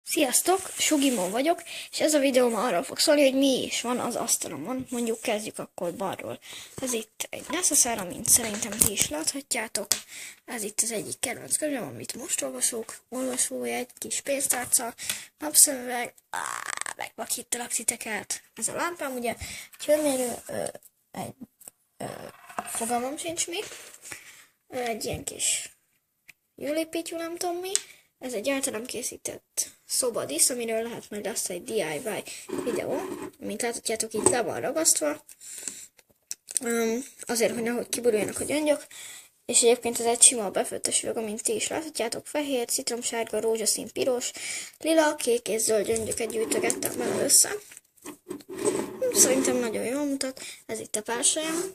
Sziasztok, Sugimon vagyok, és ez a videó ma arról fog szólni, hogy mi is van az asztalomon. Mondjuk kezdjük akkor balról. Ez itt egy necessár, amint szerintem ti is láthatjátok. Ez itt az egyik kedvenc könyvem, amit most olvasok. Olvasójegy, kis pénztárca, napszemüveg, megvakítalak titeket. Ez a lámpám, ugye, egy hőmérő, fogalmam sincs mi. Egy ilyen kis jólépítő, nem tudom mi. Ez egy általam készített szobadísz, amiről lehet majd lesz egy DIY videó. Mint láthatjátok, itt le van ragasztva. Azért, hogy nehogy kiboruljanak a gyöngyök. És egyébként ez egy sima befőttes üveg, amint ti is láthatjátok. Fehér, citromsárga, rózsaszín, piros, lila, kék és zöld gyöngyöket gyűjtögettem bele össze. Szerintem nagyon jól mutat. Ez itt a pálsajám.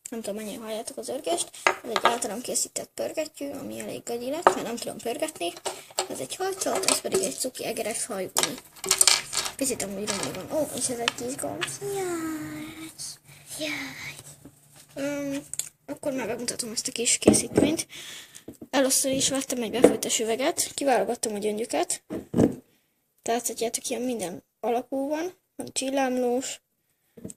Nem tudom, mennyien halljátok az örgést. Ez egy általam készített pörgettyű, ami elég gagyi lett, mert nem tudom pörgetni. Ez egy hajtott, ez pedig egy cuki egeres hajgumi. Picit amúgy romlé van. Ó, és ez egy kis gomb. Jaj. Akkor már bemutatom ezt a kis készítményt. Először is vettem egy befőttes üveget, kiválogattam a gyöngyöket. Tehát, hogy ilyen minden alakú van csillámlós,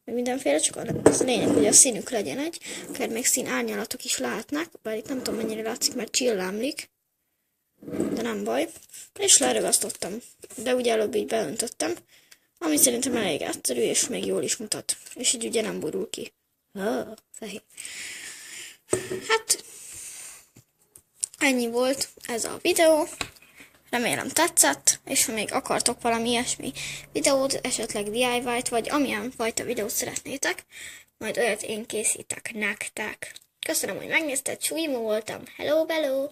mindenféle, csak az a lényeg, hogy a színük legyen egy, akár még szín árnyalatok is lehetnek, bár itt nem tudom mennyire látszik, mert csillámlik, de nem baj. És leragasztottam, de ugye előbb így beöntöttem, ami szerintem elég egyszerű, és még jól is mutat. És így ugye nem borul ki. Fehér. Hát, ennyi volt ez a videó. Remélem tetszett, és ha még akartok valami ilyesmi videót, esetleg DIY-t, vagy amilyen fajta videót szeretnétek, majd olyat én készítek nektek. Köszönöm, hogy megnézted, Sugimon voltam. Hello, hello!